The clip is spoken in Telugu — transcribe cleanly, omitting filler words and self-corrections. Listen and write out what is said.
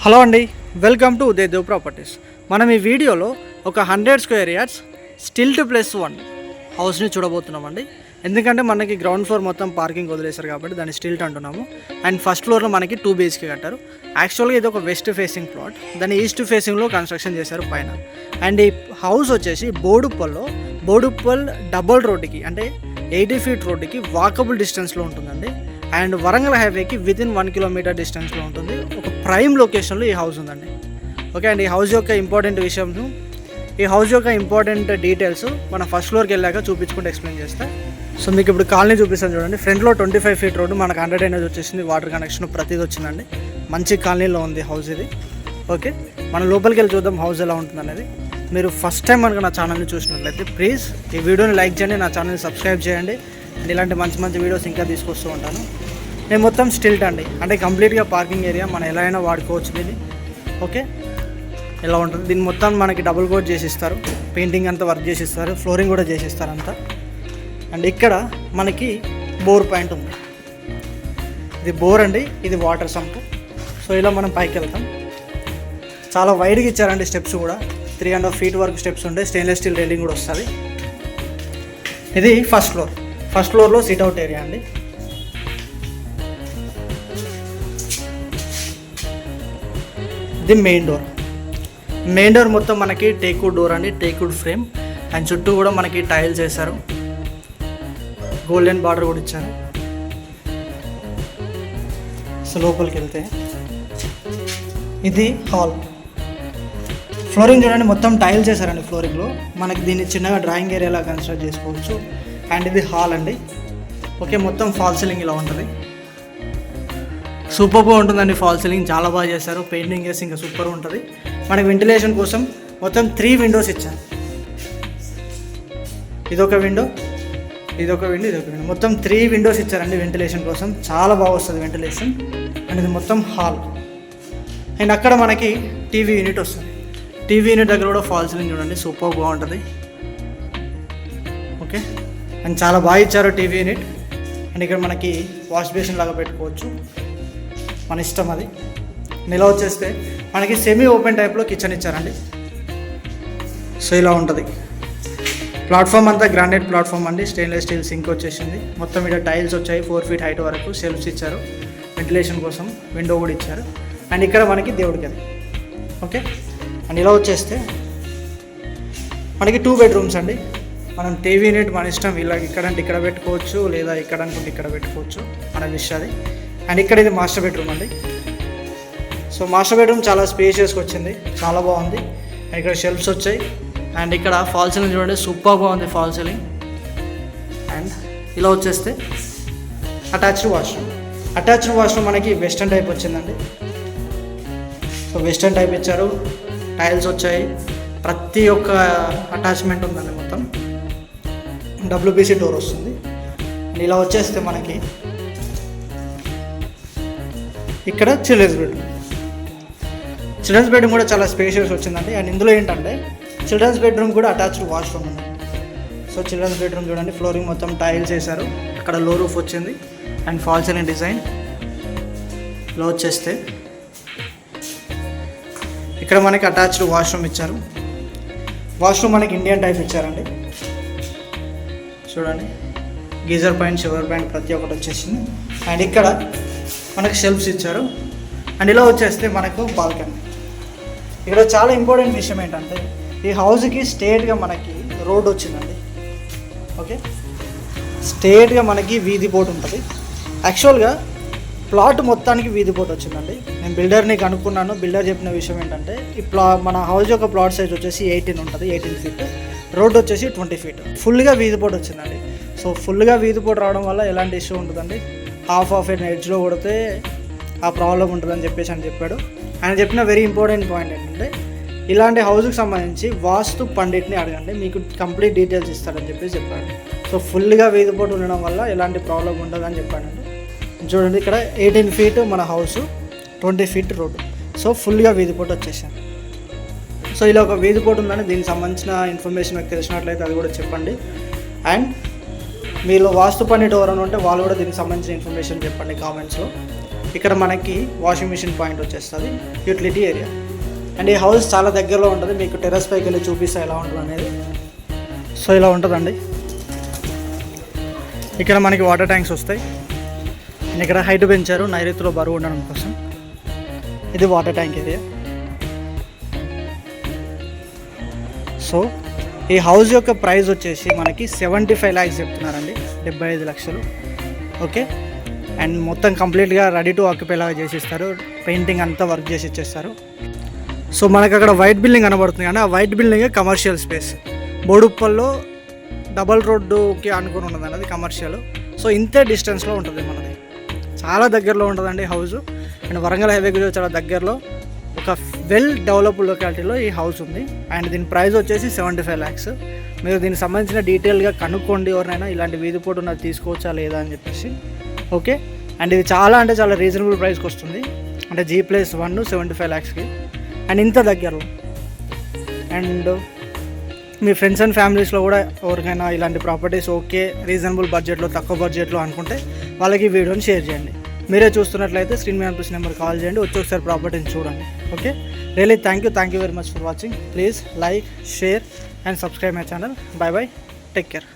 హలో అండి, వెల్కమ్ టు ఉదయదేవ్ ప్రాపర్టీస్. మనం ఈ వీడియోలో ఒక 100 స్క్వేర్ యార్డ్స్ స్టిల్ట్ +1 హౌస్ని చూడబోతున్నామండి. ఎందుకంటే మనకి గ్రౌండ్ ఫ్లోర్ మొత్తం పార్కింగ్ వదిలేశారు కాబట్టి దాన్ని స్టిల్ట్ అంటున్నాము. అండ్ ఫస్ట్ ఫ్లోర్లో మనకి 2 BHK కట్టారు. యాక్చువల్గా ఇది ఒక వెస్ట్ ఫేసింగ్ ప్లాట్, దాన్ని ఈస్ట్ ఫేసింగ్లో కన్స్ట్రక్షన్ చేశారు పైన. అండ్ ఈ హౌస్ వచ్చేసి బోడుప్పల్ డబుల్ రోడ్డుకి అంటే 80 feet రోడ్డుకి వాకబుల్ డిస్టెన్స్లో ఉంటుందండి. అండ్ వరంగల్ హైవేకి వితిన్ 1 kilometer డిస్టెన్స్లో ఉంటుంది. ఒక ప్రైమ్ లొకేషన్లో ఈ హౌస్ ఉందండి. ఓకే అండి, ఈ హౌస్ యొక్క ఇంపార్టెంట్ డీటెయిల్స్ మనం ఫస్ట్ ఫ్లోర్కి వెళ్ళాక చూపించుకుంటూ ఎక్స్ప్లెయిన్ చేస్తా. సో మీకు ఇప్పుడు కాలనీ చూపిస్తాను చూడండి. ఫ్రంట్లో 25 feet రోడ్డు, మనకు 100 అనేది వచ్చేసింది. వాటర్ కనెక్షన్ ప్రతిదీ వచ్చిందండి. మంచి కాలనీలో ఉంది హౌస్ ఇది. ఓకే, మనం లోపలికి వెళ్ళి చూద్దాం హౌస్ ఎలా ఉంటుంది అనేది. మీరు ఫస్ట్ టైం మనకు నా ఛానల్ని చూసినట్లయితే ప్లీజ్ ఈ వీడియోని లైక్ చేయండి, నా ఛానల్ని సబ్స్క్రైబ్ చేయండి. అండ్ ఇలాంటి మంచి వీడియోస్ ఇంకా తీసుకొస్తూ ఉంటాను. నేను మొత్తం స్టిల్ట్ అండి, అంటే కంప్లీట్గా పార్కింగ్ ఏరియా, మనం ఎలా అయినా వాడుకోవచ్చు దీన్ని. ఓకే, ఎలా ఉంటుంది దీన్ని మొత్తం మనకి డబుల్ కోట్ చేసిస్తారు, పెయింటింగ్ అంతా వర్క్ చేసిస్తారు, ఫ్లోరింగ్ కూడా చేసిస్తారు అంతా. అండ్ ఇక్కడ మనకి బోర్ పాయింట్ ఉంది. ఇది బోర్ అండి, ఇది వాటర్ సంప్. సో ఇలా మనం పైకి వెళ్తాం. చాలా వైడ్గా ఇచ్చారండి స్టెప్స్ కూడా, 3.5 feet వరకు స్టెప్స్ ఉంటాయి. స్టెయిన్లెస్ స్టీల్ రైలింగ్ కూడా వస్తుంది. ఇది ఫస్ట్ ఫ్లోర్లో సిట్అవుట్ ఏరియా అండి. ఇది మెయిన్ డోర్ మొత్తం మనకి టేక్వుడ్ డోర్ అండి, టేక్వుడ్ ఫ్రేమ్. అండ్ చుట్టూ కూడా మనకి టైల్స్ వేశారు, గోల్డెన్ బార్డర్ కూడా ఇచ్చారు. సో లోపలికి వెళ్తే ఇది హాల్. ఫ్లోరింగ్ చూడండి, మొత్తం టైల్స్ వేసారండి ఫ్లోరింగ్లో. మనకి దీన్ని చిన్నగా డ్రాయింగ్ ఏరియాలా కన్స్ట్రక్ట్ చేసుకోవచ్చు. అండ్ ఇది హాల్ అండి. ఓకే, మొత్తం ఫాల్ సీలింగ్ ఇలా ఉంటుంది. సూపర్గా ఉంటుందండి ఫాల్ సీలింగ్, చాలా బాగా చేశారు. పెయింటింగ్ చేసి ఇంకా సూపర్ ఉంటుంది. మనకి వెంటిలేషన్ కోసం మొత్తం 3 windows ఇచ్చారు. ఇదొక విండో, మొత్తం 3 windows ఇచ్చారండి వెంటిలేషన్ కోసం. చాలా బాగా వస్తుంది వెంటిలేషన్. అండ్ ఇది మొత్తం హాల్. అండ్ అక్కడ మనకి టీవీ యూనిట్ వస్తుంది. టీవీ యూనిట్ దగ్గర కూడా ఫాల్ సీలింగ్ చూడండి, సూపర్ బాగుంటుంది. ఓకే, అండ్ చాలా బాగా ఇచ్చారు టీవీ యూనిట్. అండ్ ఇక్కడ మనకి వాష్ బేసిన్ లాగా పెట్టుకోవచ్చు, మన ఇష్టం అది. ఇలా వచ్చేస్తే మనకి సెమీ ఓపెన్ టైప్లో కిచెన్ ఇచ్చారండి. సో ఇలా ఉంటుంది. ప్లాట్ఫామ్ అంతా గ్రానైట్ ప్లాట్ఫామ్ అండి. స్టెయిన్లెస్ స్టీల్ సింక్ వచ్చేసింది. మొత్తం ఇక్కడ టైల్స్ వచ్చాయి, 4 feet హైట్ వరకు. షెల్ఫ్స్ ఇచ్చారు వెంటిలేషన్ కోసం, విండో కూడా ఇచ్చారు. అండ్ ఇక్కడ మనకి దేవుడి గది. ఓకే, అండ్ ఇలా వచ్చేస్తే మనకి 2 bedrooms అండి. మనం టీవీ యూనిట్ మన ఇష్టం, ఇలా ఇక్కడంటే ఇక్కడ పెట్టుకోవచ్చు, లేదా ఇక్కడ అనుకుంటే ఇక్కడ పెట్టుకోవచ్చు, మన విషయాది. అండ్ ఇక్కడ ఇది మాస్టర్ బెడ్రూమ్ అండి. సో మాస్టర్ బెడ్రూమ్ చాలా స్పేషియస్గా వచ్చింది, చాలా బాగుంది. అండ్ ఇక్కడ షెల్ఫ్స్ వచ్చాయి. అండ్ ఇక్కడ ఫాల్ సీలింగ్ చూడండి, సూపర్ బాగుంది ఫాల్ సీలింగ్. అండ్ ఇలా వచ్చేస్తే అటాచ్డ్ వాష్రూమ్ మనకి వెస్టర్న్ టైప్ వచ్చిందండి. సో వెస్టర్న్ టైప్ ఇచ్చారు, టైల్స్ వచ్చాయి, ప్రతి ఒక్క అటాచ్మెంట్ ఉందండి. మొత్తం WPC డోర్ వస్తుంది. అండ్ ఇలా వచ్చేస్తే మనకి ఇక్కడ చిల్డ్రన్స్ బెడ్రూమ్ కూడా చాలా స్పేషియస్ వచ్చిందండి. అండ్ ఇందులో ఏంటంటే చిల్డ్రన్స్ బెడ్రూమ్ కూడా అటాచ్డ్ వాష్రూమ్ ఉంది. సో చిల్డ్రన్స్ బెడ్రూమ్ చూడండి, ఫ్లోరింగ్ మొత్తం టైల్స్ వేశారు, అక్కడ లో రూఫ్ వచ్చింది. And fall ceiling design. లో వచ్చేస్తే ఇక్కడ మనకి అటాచ్డ్ వాష్రూమ్ ఇచ్చారు. వాష్రూమ్ మనకి ఇండియన్ టైప్ ఇచ్చారండి. చూడండి, గీజర్ పాయింట్, షవర్ పాయింట్ ప్రతి ఒక్కటి వచ్చేసింది. అండ్ ఇక్కడ మనకు షెల్ఫ్స్ ఇచ్చారు. అండ్ ఇలా వచ్చేస్తే మనకు బాల్కనీ. ఇక్కడ చాలా ఇంపార్టెంట్ విషయం ఏంటంటే ఈ హౌస్కి స్ట్రేట్గా మనకి రోడ్ వచ్చిందండి. ఓకే, స్ట్రేట్గా మనకి వీధి పోటు ఉంటుంది. యాక్చువల్గా ప్లాట్ మొత్తానికి వీధి పోటు వచ్చిందండి. నేను బిల్డర్ని కనుక్కున్నాను. బిల్డర్ చెప్పిన విషయం ఏంటంటే ఈ మన హౌస్ యొక్క ప్లాట్ సైజ్ వచ్చేసి 18 ఉంటుంది, 18 feet. రోడ్ వచ్చేసి 20 feet. ఫుల్గా వీధి పోటు వచ్చిందండి. సో ఫుల్గా వీధి పోటు రావడం వల్ల ఎలాంటి ఇష్యూ ఉంటుందండి, హాఫ్ ఎడ్జ్లో కొడితే ఆ ప్రాబ్లం ఉంటుందని చెప్పాడు. ఆయన చెప్పిన వెరీ ఇంపార్టెంట్ పాయింట్ ఏంటంటే ఇలాంటి హౌస్కి సంబంధించి వాస్తు పండిట్ని అడగండి, మీకు కంప్లీట్ డీటెయిల్స్ ఇస్తాడని చెప్పాడు. సో ఫుల్గా వీధిపోటు ఉండడం వల్ల ఎలాంటి ప్రాబ్లం ఉండదని చెప్పాడండి. చూడండి, ఇక్కడ 18 feet మన హౌస్, 20 feet రోడ్డు. సో ఫుల్గా వీధిపోటు వచ్చేసాను. సో ఇలా ఒక వీధిపోటు ఉందని దీనికి సంబంధించిన ఇన్ఫర్మేషన్ మీకు తెలిసినట్లయితే అది కూడా చెప్పండి. అండ్ మీలో వాస్తు పండిట్ ఎవరైనా ఉంటే వాళ్ళు కూడా దీనికి సంబంధించిన ఇన్ఫర్మేషన్ చెప్పండి కామెంట్స్లో. ఇక్కడ మనకి వాషింగ్ మిషన్ పాయింట్ వచ్చేస్తుంది, యూటిలిటీ ఏరియా. అండ్ ఈ హౌస్ చాలా దగ్గరలో ఉంటుంది. మీకు టెర్రస్ పైకి వెళ్ళి చూపిస్తా ఎలా ఉంటుంది అనేది. సో ఇలా ఉంటుందండి. ఇక్కడ మనకి వాటర్ ట్యాంక్స్ వస్తాయి. అండ్ ఇక్కడ హైట్ పెంచారు నైరుతిలో బరువు ఉండడం కోసం. ఇది వాటర్ ట్యాంక్ ఏరియా. సో ఈ హౌస్ యొక్క ప్రైస్ వచ్చేసి మనకి 75 lakhs చెప్తున్నారండి, 75 లక్షలు. ఓకే. అండ్ మొత్తం కంప్లీట్గా రెడీ టు ఆక్యుపై లాగా చేసి ఇస్తారు. పెయింటింగ్ అంతా వర్క్ చేసి ఇచ్చేస్తారు. సో మనకు అక్కడ వైట్ బిల్డింగ్ కనబడుతుంది కానీ ఆ వైట్ బిల్డింగ్ కమర్షియల్ స్పేస్. బోడుప్పల్లో డబల్ రోడ్డుకి అనుకుని ఉన్నదండి, అది కమర్షియల్. సో ఇంతే డిస్టెన్స్లో ఉంటుంది మనది, చాలా దగ్గరలో ఉంటుందండి హౌస్. అండ్ వరంగల్ హైవేకి చాలా దగ్గరలో ఒక వెల్ డెవలప్డ్ లొకాలిటీలో ఈ హౌస్ ఉంది. అండ్ దీని ప్రైస్ వచ్చేసి 75 lakhs. మీరు దీనికి సంబంధించిన డీటెయిల్గా కనుక్కోండి ఎవరినైనా ఇలాంటి వీధి పోటు ఉన్నది తీసుకోవచ్చా లేదా అని చెప్పేసి. ఓకే. అండ్ ఇది చాలా అంటే చాలా రీజనబుల్ ప్రైస్కి వస్తుంది, అంటే G+1 75 lakhsకి. అండ్ ఇంత దగ్గరలో. అండ్ మీ ఫ్రెండ్స్ అండ్ ఫ్యామిలీస్లో కూడా ఎవరికైనా ఇలాంటి ప్రాపర్టీస్ ఓకే రీజనబుల్ బడ్జెట్లో తక్కువ బడ్జెట్లో అనుకుంటే వాళ్ళకి ఈ వీడియోని షేర్ చేయండి. మీరే చూస్తున్నట్లయితే స్క్రీన్ మీద అనిపిస్తున్న నెంబర్ కాల్ చేయండి, వచ్చి ఒకసారి ప్రాపర్టీని చూడండి. Okay. Really thank you very much for watching. Please like, share and subscribe my channel. By by, take care.